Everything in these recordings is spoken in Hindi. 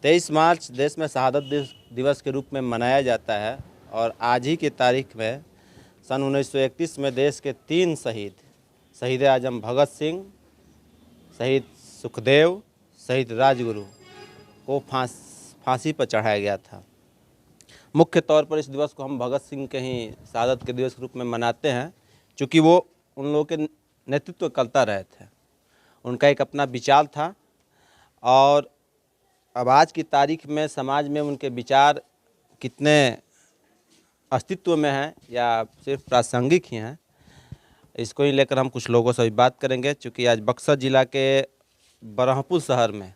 23 मार्च देश में शहादत दिवस के रूप में मनाया जाता है और आज ही की तारीख में सन 1931 में देश के 3 शहीद आजम भगत सिंह, शहीद सुखदेव, शहीद राजगुरु को फांसी पर चढ़ाया गया था। मुख्य तौर पर इस दिवस को हम भगत सिंह के ही शहादत के दिवस के रूप में मनाते हैं, क्योंकि वो उन लोगों के नेतृत्व करता रहे थे। उनका एक अपना विचार था और अब आज की तारीख में समाज में उनके विचार कितने अस्तित्व में हैं या सिर्फ प्रासंगिक ही हैं, इसको ही लेकर हम कुछ लोगों से भी बात करेंगे। क्योंकि आज बक्सर ज़िला के बरहमपुर शहर में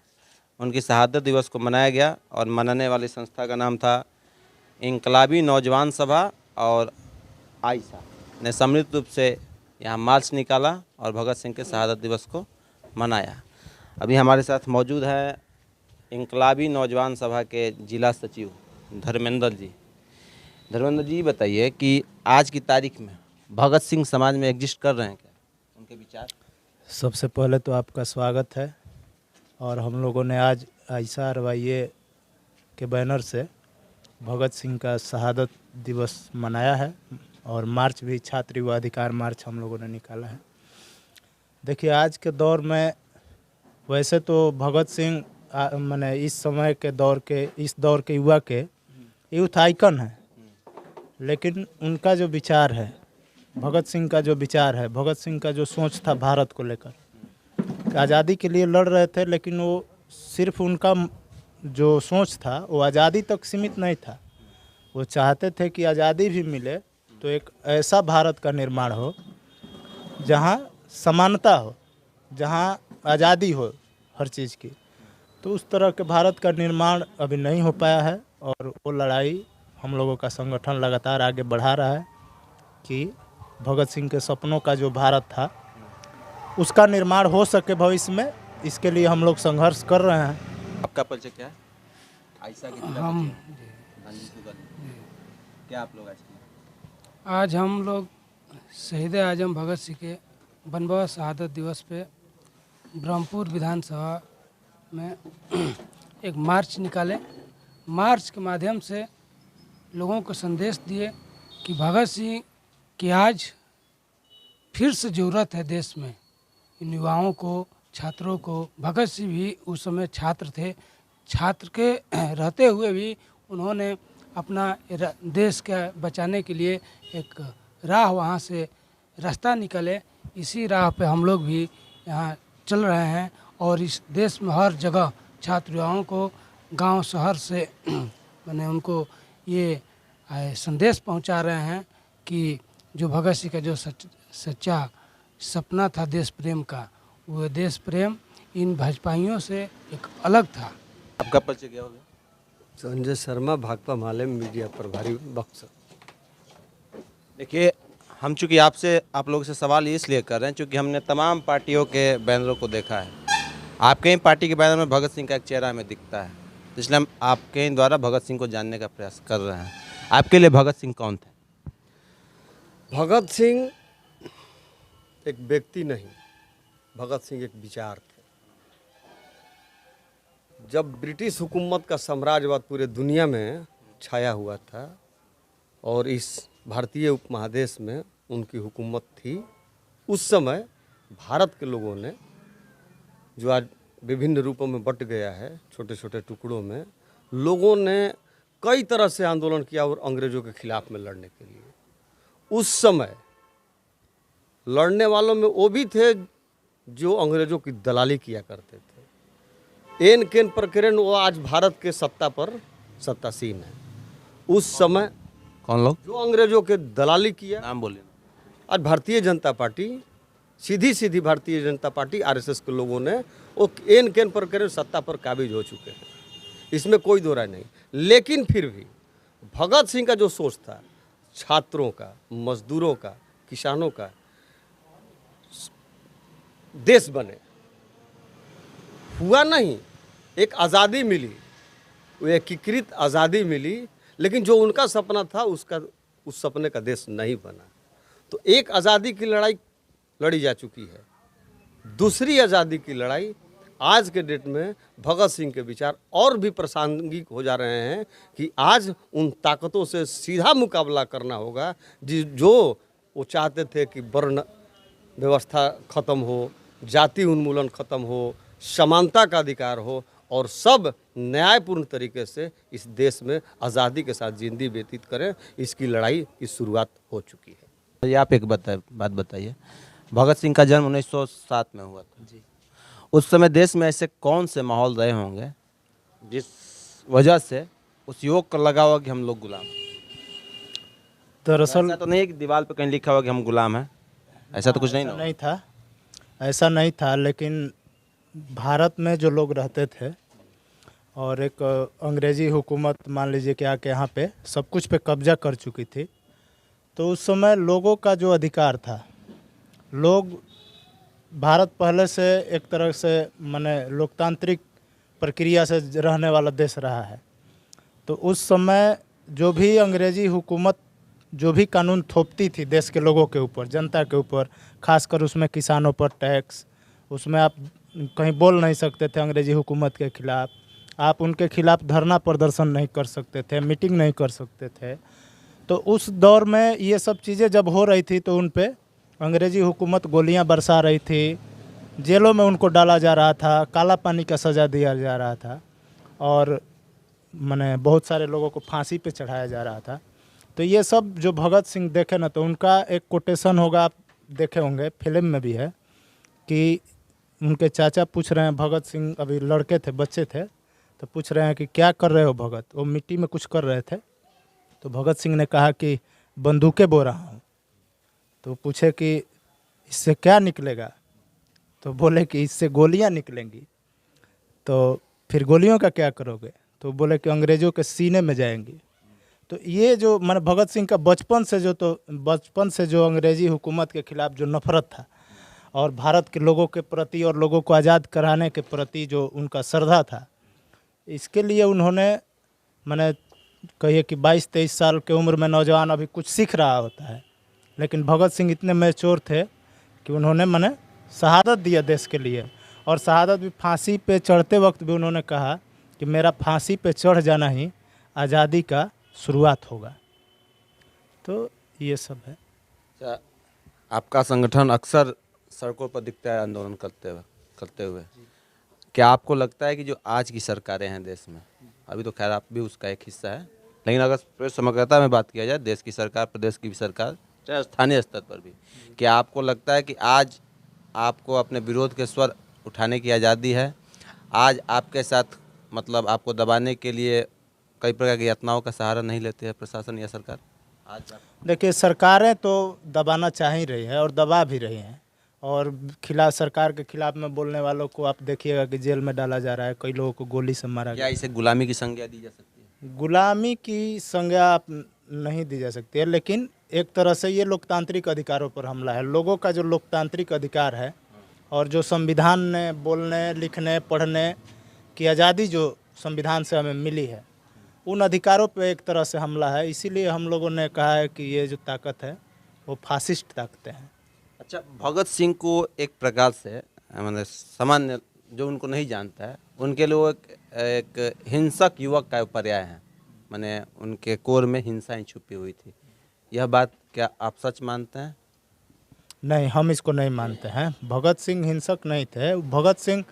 उनकी शहादत दिवस को मनाया गया और मनाने वाली संस्था का नाम था इनकलाबी नौजवान सभा, और आयशा ने सम्मिलित रूप से यहाँ मार्च निकाला और भगत सिंह के शहादत दिवस को मनाया। अभी हमारे साथ मौजूद है इनकलाबी नौजवान सभा के जिला सचिव धर्मेंद्र जी। धर्मेंद्र जी, बताइए कि आज की तारीख में भगत सिंह समाज में एग्जिस्ट कर रहे हैं क्या, उनके विचार? सबसे पहले तो आपका स्वागत है। और हम लोगों ने आज आयशा रवैये के बैनर से भगत सिंह का शहादत दिवस मनाया है और मार्च भी, छात्र युवा अधिकार मार्च हम लोगों ने निकाला है। देखिए, आज के दौर में वैसे तो भगत सिंह माने इस समय के दौर के युवा के यूथ आइकन है, लेकिन उनका जो विचार है, भगत सिंह का जो विचार है, भगत सिंह का जो सोच था भारत को लेकर, आज़ादी के लिए लड़ रहे थे, लेकिन वो सिर्फ उनका जो सोच था वो आज़ादी तक सीमित नहीं था। वो चाहते थे कि आज़ादी भी मिले तो एक ऐसा भारत का निर्माण हो जहाँ समानता हो, जहाँ आज़ादी हो हर चीज़ की। तो उस तरह के भारत का निर्माण अभी नहीं हो पाया है और वो लड़ाई हम लोगों का संगठन लगातार आगे बढ़ा रहा है कि भगत सिंह के सपनों का जो भारत था उसका निर्माण हो सके भविष्य में। इसके लिए हम लोग संघर्ष कर रहे हैं। आपका परिचय क्या है? आयशा के हम क्या आप लोग आज हम लोग शहीद आजम भगत सिंह के बनबवा शहादत दिवस पे ब्रह्मपुर विधानसभा में एक मार्च निकाले। मार्च के माध्यम से लोगों को संदेश दिए कि भगत सिंह की आज फिर से ज़रूरत है देश में, इन युवाओं को, छात्रों को। भगत सिंह भी उस समय छात्र थे। छात्र के रहते हुए भी उन्होंने अपना देश के बचाने के लिए एक राह, वहाँ से रास्ता निकले। इसी राह पे हम लोग भी यहाँ चल रहे हैं और इस देश में हर जगह छात्र युवाओं को गांव शहर से मैंने उनको ये संदेश पहुंचा रहे हैं कि जो भगत सिंह का जो सच्चा सपना था देश प्रेम का, वो देश प्रेम इन भाजपाइयों से एक अलग था। आपका परिचय क्या होगा? संजय शर्मा, भाकपा माले मीडिया प्रभारी बक्सर। देखिए, हम चूँकि आप लोगों से सवाल इसलिए कर रहे हैं क्योंकि हमने तमाम पार्टियों के बैनरों को देखा है। आपके ही पार्टी के बैनर में भगत सिंह का एक चेहरा हमें दिखता है, इसलिए हम आपके ही द्वारा भगत सिंह को जानने का प्रयास कर रहे हैं। आपके लिए भगत सिंह कौन थे? भगत सिंह एक व्यक्ति नहीं, भगत सिंह एक विचार थे। जब ब्रिटिश हुकूमत का साम्राज्यवाद पूरे दुनिया में छाया हुआ था और इस भारतीय उपमहादेश में उनकी हुकूमत थी, उस समय भारत के लोगों ने, जो आज विभिन्न रूपों में बट गया है, छोटे छोटे टुकड़ों में, लोगों ने कई तरह से आंदोलन किया और अंग्रेज़ों के खिलाफ में लड़ने के लिए। उस समय लड़ने वालों में वो भी थे जो अंग्रेज़ों की दलाली किया करते थे। एन केन प्रकरण वो आज भारत के सत्ता पर सत्तासीन है। उस समय कौन लोग? जो अंग्रेज़ों के दलाली किया, नाम बोलिए। आज भारतीय जनता पार्टी, सीधी भारतीय जनता पार्टी, आरएसएस के लोगों ने वो एन केन प्रकरण सत्ता पर काबिज हो चुके हैं, इसमें कोई दो राय नहीं। लेकिन फिर भी भगत सिंह का जो सोच था, छात्रों का, मजदूरों का, किसानों का, देश बने, हुआ नहीं। एक आज़ादी मिली, वो एकीकृत आज़ादी मिली, लेकिन जो उनका सपना था उस सपने का देश नहीं बना। तो एक आज़ादी की लड़ाई लड़ी जा चुकी है, दूसरी आज़ादी की लड़ाई आज के डेट में भगत सिंह के विचार और भी प्रासंगिक हो जा रहे हैं कि आज उन ताकतों से सीधा मुकाबला करना होगा जो वो चाहते थे कि वर्ण व्यवस्था खत्म हो, जाति उन्मूलन खत्म हो, समानता का अधिकार हो और सब न्यायपूर्ण तरीके से इस देश में आज़ादी के साथ जिंदगी व्यतीत करें। इसकी लड़ाई की शुरुआत हो चुकी है। ये आप एक बात बताइए, भगत सिंह का जन्म 1907 में हुआ था जी। उस समय देश में ऐसे कौन से माहौल रहे होंगे जिस वजह से उस युवक को लगा होगा कि हम लोग गुलाम हैं? दरअसल ऐसा तो नहीं है कि दीवार पे कहीं लिखा हुआ कि हम गुलाम हैं, ऐसा तो कुछ नहीं ना? नहीं था, ऐसा नहीं था। लेकिन भारत में जो लोग रहते थे और एक अंग्रेज़ी हुकूमत मान लीजिए कि आके यहाँ पे सब कुछ पे कब्जा कर चुकी थी, तो उस समय लोगों का जो अधिकार था, लोग भारत पहले से एक तरह से माने लोकतांत्रिक प्रक्रिया से रहने वाला देश रहा है। तो उस समय जो भी अंग्रेज़ी हुकूमत जो भी कानून थोपती थी देश के लोगों के ऊपर, जनता के ऊपर, खासकर उसमें किसानों पर टैक्स, उसमें आप कहीं बोल नहीं सकते थे अंग्रेज़ी हुकूमत के ख़िलाफ़, आप उनके खिलाफ़ धरना प्रदर्शन नहीं कर सकते थे, मीटिंग नहीं कर सकते थे। तो उस दौर में ये सब चीज़ें जब हो रही थी तो उन पे अंग्रेज़ी हुकूमत गोलियां बरसा रही थी, जेलों में उनको डाला जा रहा था, काला पानी का सज़ा दिया जा रहा था और माने बहुत सारे लोगों को फांसी पे चढ़ाया जा रहा था। तो ये सब जो भगत सिंह देखे ना, तो उनका एक कोटेशन होगा, आप देखे होंगे, फिल्म में भी है, कि उनके चाचा पूछ रहे हैं, भगत सिंह अभी लड़के थे, बच्चे थे, तो पूछ रहे हैं कि क्या कर रहे हो भगत? वो मिट्टी में कुछ कर रहे थे। तो भगत सिंह ने कहा कि बंदूकें बो रहा हूँ। तो पूछे कि इससे क्या निकलेगा? तो बोले कि इससे गोलियाँ निकलेंगी। तो फिर गोलियों का क्या करोगे? तो बोले कि अंग्रेज़ों के सीने में जाएंगी। तो ये जो मैंने भगत सिंह का बचपन से जो अंग्रेज़ी हुकूमत के ख़िलाफ़ जो नफ़रत था और भारत के लोगों के प्रति और लोगों को आज़ाद कराने के प्रति जो उनका श्रद्धा था, इसके लिए उन्होंने मैंने कहिए कि 22-23 साल की उम्र में नौजवान अभी कुछ सीख रहा होता है, लेकिन भगत सिंह इतने मैच्योर थे कि उन्होंने मैंने शहादत दिया देश के लिए। और शहादत भी फांसी पे चढ़ते वक्त भी उन्होंने कहा कि मेरा फांसी पे चढ़ जाना ही आज़ादी का शुरुआत होगा। तो ये सब है। अच्छा, आपका संगठन अक्सर सड़कों पर दिखता है आंदोलन करते हुए। क्या आपको लगता है कि जो आज की सरकारें हैं देश में, अभी तो खैर आप भी उसका एक हिस्सा है, लेकिन अगर पूरे समग्रता में बात किया जाए, देश की सरकार, प्रदेश की भी सरकार, चाहे स्थानीय स्तर पर भी, क्या आपको लगता है कि आज आपको अपने विरोध के स्वर उठाने की आज़ादी है? आज आपके साथ मतलब आपको दबाने के लिए कई प्रकार की यातनाओं का सहारा नहीं लेते हैं प्रशासन या सरकार? आज देखिए, सरकारें तो दबाना चाह ही रही है और दबा भी रही हैं, और सरकार के खिलाफ में बोलने वालों को आप देखिएगा कि जेल में डाला जा रहा है, कई लोगों को गोली से मारा गया। क्या इसे गुलामी की संज्ञा दी जा सकती है? गुलामी की संज्ञा आप नहीं दी जा सकती है, लेकिन एक तरह से ये लोकतांत्रिक अधिकारों पर हमला है। लोगों का जो लोकतांत्रिक अधिकार है और जो संविधान ने बोलने, लिखने, पढ़ने की आज़ादी जो संविधान से हमें मिली है, उन अधिकारों पे एक तरह से हमला है। इसीलिए हम लोगों ने कहा है कि ये जो ताकत है वो फासिस्ट ताकतें हैं। अच्छा, भगत सिंह को एक प्रकार से मतलब सामान्य जो उनको नहीं जानता है उनके लिए वो एक हिंसक युवक का पर्याय है, माने उनके कोर में हिंसाएं छुपी हुई थी। यह बात क्या आप सच मानते हैं? नहीं, हम इसको नहीं मानते हैं। भगत सिंह हिंसक नहीं थे। भगत सिंह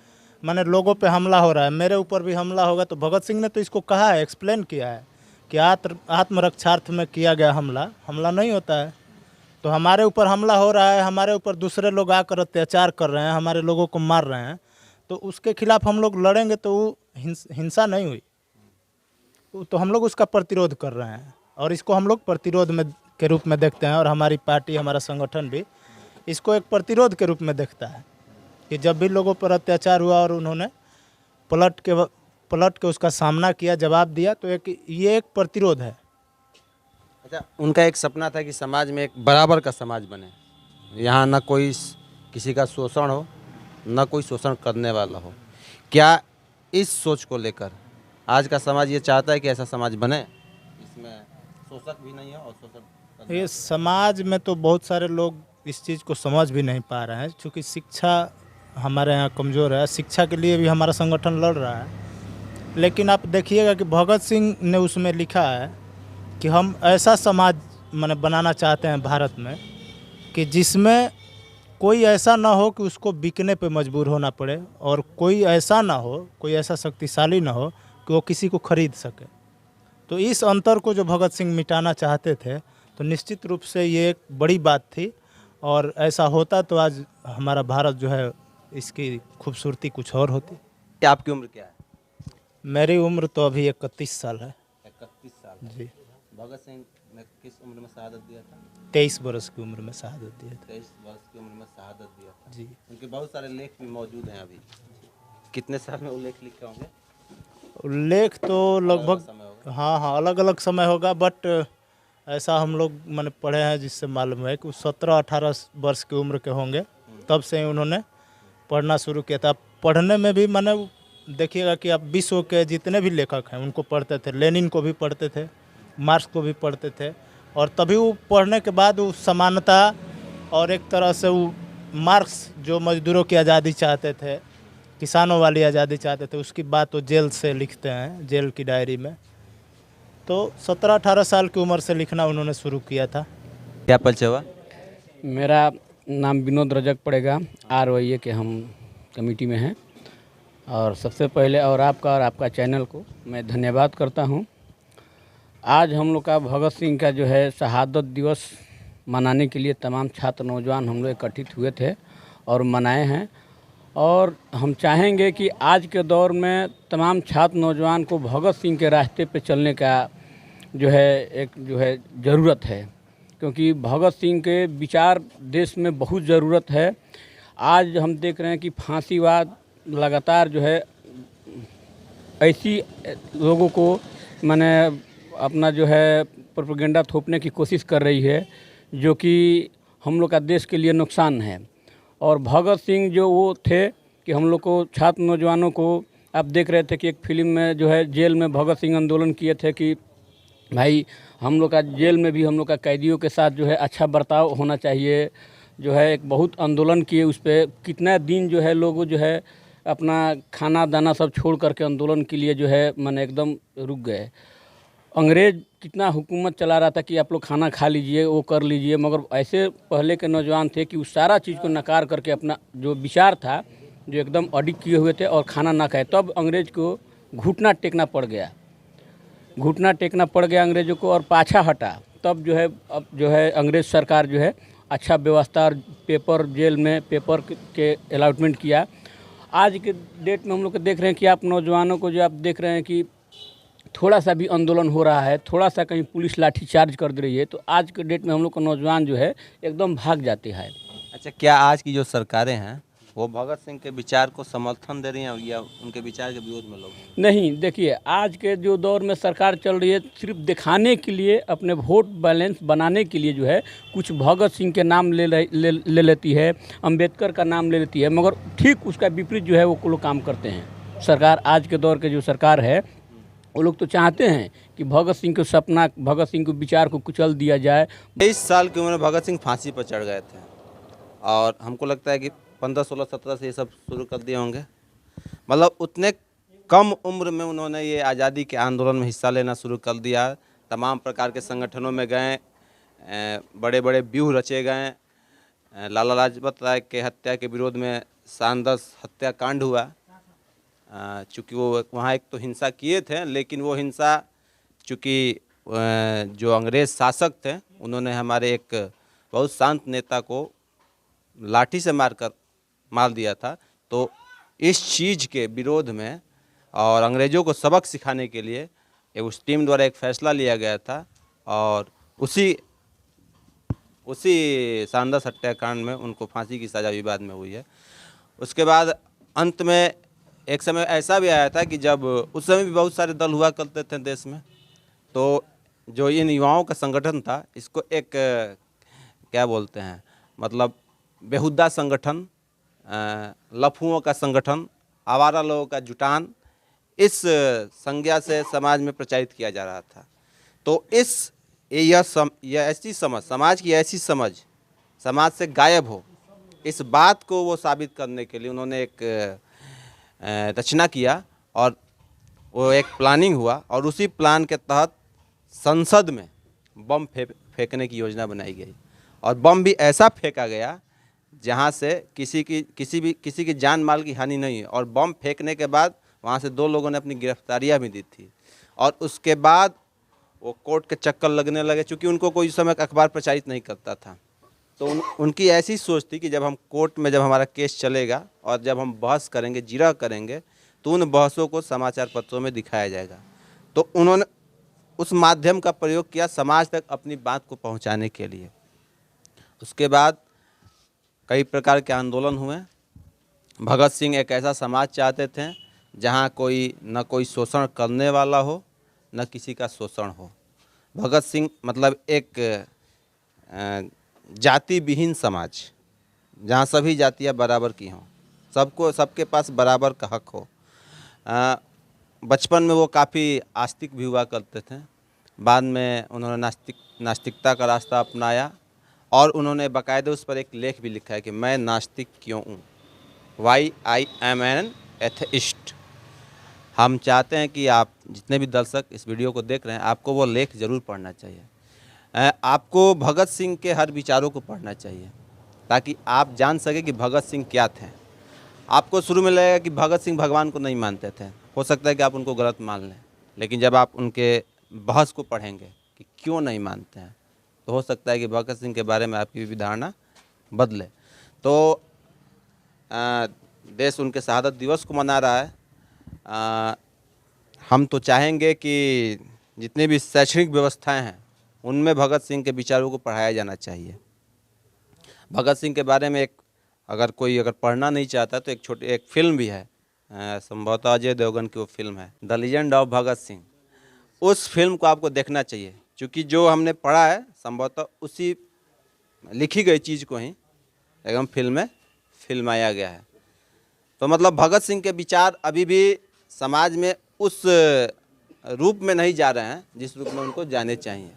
माने लोगों पे हमला हो रहा है, मेरे ऊपर भी हमला होगा, तो भगत सिंह ने तो इसको कहा है, एक्सप्लेन किया है कि आत्मरक्षार्थ में किया गया हमला नहीं होता है। तो हमारे ऊपर हमला हो रहा है, हमारे ऊपर दूसरे लोग आकर अत्याचार कर रहे हैं, हमारे लोगों को मार रहे हैं, तो उसके खिलाफ हम लोग लड़ेंगे तो वो हिंसा नहीं हुई, तो हम लोग उसका प्रतिरोध कर रहे हैं और इसको हम लोग प्रतिरोध में के रूप में देखते हैं। और हमारी पार्टी, हमारा संगठन भी इसको एक प्रतिरोध के रूप में देखता है कि जब भी लोगों पर अत्याचार हुआ और उन्होंने पलट के उसका सामना किया, जवाब दिया, तो ये एक प्रतिरोध है। अच्छा, उनका एक सपना था कि समाज में एक बराबर का समाज बने, यहाँ ना कोई किसी का शोषण हो, ना कोई शोषण करने वाला हो। क्या इस सोच को लेकर आज का समाज ये चाहता है कि ऐसा समाज बने, इसमें शोषक भी नहीं है और शोषण? ये समाज में तो बहुत सारे लोग इस चीज़ को समझ भी नहीं पा रहे हैं, क्योंकि शिक्षा हमारे यहाँ कमज़ोर है, शिक्षा के लिए भी हमारा संगठन लड़ रहा है। लेकिन आप देखिएगा कि भगत सिंह ने उसमें लिखा है कि हम ऐसा समाज माने बनाना चाहते हैं भारत में कि जिसमें कोई ऐसा ना हो कि उसको बिकने पे मजबूर होना पड़े, और कोई ऐसा ना हो, कोई ऐसा शक्तिशाली ना हो कि वो किसी को खरीद सके। तो इस अंतर को जो भगत सिंह मिटाना चाहते थे, तो निश्चित रूप से ये एक बड़ी बात थी, और ऐसा होता तो आज हमारा भारत जो है इसकी खूबसूरती कुछ और होती। क्या आपकी उम्र क्या है? मेरी उम्र तो अभी 31 साल है 31 साल। जी। भगत सिंह ने किस उम्र में शहादत दिया था? 23 वर्ष की उम्र में शहादत दिया था। 23 वर्ष की उम्र में शहादत दिया था जी। उनके बहुत सारे लेख भी मौजूद हैं अभी। कितने साल में वो लेख लिखे होंगे? उल्लेख तो लगभग समय होगा। हाँ अलग अलग समय होगा, बट ऐसा हम लोग मैंने पढ़े हैं जिससे मालूम है कि 17-18 वर्ष की उम्र के होंगे, तब से ही उन्होंने पढ़ना शुरू किया था। पढ़ने में भी मैंने देखिएगा कि आप विश्व के जितने भी लेखक हैं उनको पढ़ते थे, लेनिन को भी पढ़ते थे, मार्क्स को भी पढ़ते थे, और तभी वो पढ़ने के बाद वो समानता और एक तरह से वो मार्क्स जो मजदूरों की आज़ादी चाहते थे, किसानों वाली आज़ादी चाहते थे, उसकी बात वो जेल से लिखते हैं, जेल की डायरी में। तो 17-18 साल की उम्र से लिखना उन्होंने शुरू किया था। क्या परिचय हुआ? मेरा नाम विनोद रजक पड़ेगा, RYA के हम कमेटी में हैं। और सबसे पहले और आपका चैनल को मैं धन्यवाद करता हूं। आज हम लोग का भगत सिंह का जो है शहादत दिवस मनाने के लिए तमाम छात्र नौजवान हम लोग एकत्रित हुए थे और मनाए हैं। और हम चाहेंगे कि आज के दौर में तमाम छात्र नौजवान को भगत सिंह के रास्ते पे चलने का जो है ज़रूरत है, क्योंकि भगत सिंह के विचार देश में बहुत ज़रूरत है। आज हम देख रहे हैं कि फांसीवाद लगातार जो है ऐसी लोगों को माने अपना जो है प्रोपेगेंडा थोपने की कोशिश कर रही है, जो कि हम लोग का देश के लिए नुकसान है। और भगत सिंह जो वो थे कि हम लोग को छात्र नौजवानों को आप देख रहे थे कि एक फिल्म में जो है जेल में भगत सिंह आंदोलन किए थे कि भाई हम लोग का जेल में भी हम लोग का कैदियों के साथ जो है अच्छा बर्ताव होना चाहिए। जो है एक बहुत आंदोलन किए, उस पर कितना दिन जो है लोग जो है अपना खाना दाना सब छोड़ करके आंदोलन के लिए जो है माने एकदम रुक गए। अंग्रेज़ कितना हुकूमत चला रहा था कि आप लोग खाना खा लीजिए, वो कर लीजिए, मगर ऐसे पहले के नौजवान थे कि उस सारा चीज़ को नकार करके अपना जो विचार था जो एकदम अडिग किए हुए थे और खाना ना खाए, तब अंग्रेज़ को घुटना टेकना पड़ गया, अंग्रेज़ों को, और पाछा हटा। तब जो है अब जो है अंग्रेज़ सरकार जो है अच्छा व्यवस्था और पेपर जेल में पेपर के अलॉटमेंट किया। आज के डेट में हम लोग देख रहे हैं कि आप नौजवानों को जो आप देख रहे हैं कि थोड़ा सा भी आंदोलन हो रहा है, थोड़ा सा कहीं पुलिस लाठी चार्ज कर दे रही है, तो आज के डेट में हम लोग का नौजवान जो है एकदम भाग जाते हैं। अच्छा, क्या आज की जो सरकारें हैं वो भगत सिंह के विचार को समर्थन दे रही हैं या उनके विचार के विरोध में लोग? नहीं, देखिए आज के जो दौर में सरकार चल रही है सिर्फ दिखाने के लिए, अपने वोट बैलेंस बनाने के लिए जो है कुछ भगत सिंह के नाम ले लेती है, अंबेडकर का नाम ले लेती है, मगर ठीक उसका विपरीत जो है वो लोग काम करते हैं। सरकार आज के दौर के जो सरकार है वो लोग तो चाहते हैं कि भगत सिंह के सपना, भगत सिंह के विचार को कुचल दिया जाए। 23 साल की उम्र में भगत सिंह फांसी पर चढ़ गए थे, और हमको लगता है कि 15, 16, 17 से ये सब शुरू कर दिए होंगे। मतलब उतने कम उम्र में उन्होंने ये आज़ादी के आंदोलन में हिस्सा लेना शुरू कर दिया। तमाम प्रकार के संगठनों में गए, बड़े बड़े व्यूह रचे गए। लाला लाजपत राय के हत्या के विरोध में शानदास हत्याकांड हुआ। चूँकि वो वहाँ एक तो हिंसा किए थे, लेकिन वो हिंसा चूँकि जो अंग्रेज़ शासक थे उन्होंने हमारे एक बहुत शांत नेता को लाठी से मार दिया था। तो इस चीज़ के विरोध में और अंग्रेज़ों को सबक सिखाने के लिए उस टीम द्वारा एक फ़ैसला लिया गया था, और उसी शानदास हत्याकांड में उनको फांसी की सज़ा विवाद में हुई है। उसके बाद अंत में एक समय ऐसा भी आया था कि जब उस समय भी बहुत सारे दल हुआ करते थे देश में, तो जो इन युवाओं का संगठन था इसको एक क्या बोलते हैं, मतलब बेहुदा संगठन, लफुओं का संगठन, आवारा लोगों का जुटान, इस संज्ञा से समाज में प्रचारित किया जा रहा था। तो यह ऐसी समझ, समाज की ऐसी समझ समाज से गायब हो, इस बात को वो साबित करने के लिए उन्होंने एक रचना किया और वो एक प्लानिंग हुआ और उसी प्लान के तहत संसद में बम फेंकने की योजना बनाई गई और बम भी ऐसा फेंका गया जहाँ से किसी की जान माल की हानि नहीं है। और बम फेंकने के बाद वहाँ से 2 लोगों ने अपनी गिरफ्तारियाँ भी दी थी और उसके बाद वो कोर्ट के चक्कर लगने लगे, चूँकि उनको कोई समय अखबार प्रचारित नहीं करता था। तो उनकी ऐसी सोच थी कि जब हम कोर्ट में जब हमारा केस चलेगा और जब हम बहस करेंगे, जिरह करेंगे, तो उन बहसों को समाचार पत्रों में दिखाया जाएगा। तो उन्होंने उस माध्यम का प्रयोग किया समाज तक अपनी बात को पहुंचाने के लिए। उसके बाद कई प्रकार के आंदोलन हुए। भगत सिंह एक ऐसा समाज चाहते थे जहां न कोई शोषण करने वाला हो, न किसी का शोषण हो। भगत सिंह मतलब एक जाति विहीन समाज, जहां सभी जातियां बराबर की हों, सबके पास बराबर का हक हो। बचपन में वो काफ़ी आस्तिक भी हुआ करते थे। बाद में उन्होंने नास्तिकता का रास्ता अपनाया और उन्होंने बाकायदे उस पर एक लेख भी लिखा है कि मैं नास्तिक क्यों हूँ, why I am an atheist. हम चाहते हैं कि आप जितने भी दर्शक इस वीडियो को देख रहे हैं, आपको वो लेख ज़रूर पढ़ना चाहिए। आपको भगत सिंह के हर विचारों को पढ़ना चाहिए ताकि आप जान सकें कि भगत सिंह क्या थे। आपको शुरू में लगेगा कि भगत सिंह भगवान को नहीं मानते थे, हो सकता है कि आप उनको गलत मान लें, लेकिन जब आप उनके बहस को पढ़ेंगे कि क्यों नहीं मानते हैं, तो हो सकता है कि भगत सिंह के बारे में आपकी भी धारणा बदले। तो देश उनके शहादत दिवस को मना रहा है। हम तो चाहेंगे कि जितनी भी शैक्षणिक व्यवस्थाएं हैं उनमें भगत सिंह के विचारों को पढ़ाया जाना चाहिए। भगत सिंह के बारे में अगर कोई पढ़ना नहीं चाहता तो एक फिल्म भी है, संभवतः अजय देवगन की वो फिल्म है the legend of Bhagat Singh. उस फिल्म को आपको देखना चाहिए, क्योंकि जो हमने पढ़ा है संभवतः उसी लिखी गई चीज़ को ही एकदम फिल्म में फिल्माया गया है। तो मतलब भगत सिंह के विचार अभी भी समाज में उस रूप में नहीं जा रहे हैं जिस रूप में उनको जाने चाहिए।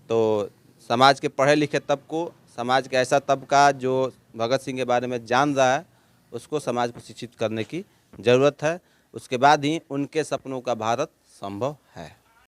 तो समाज के पढ़े लिखे तबको, समाज का ऐसा तबका जो भगत सिंह के बारे में जान रहा है, उसको समाज को शिक्षित करने की ज़रूरत है। उसके बाद ही उनके सपनों का भारत संभव है।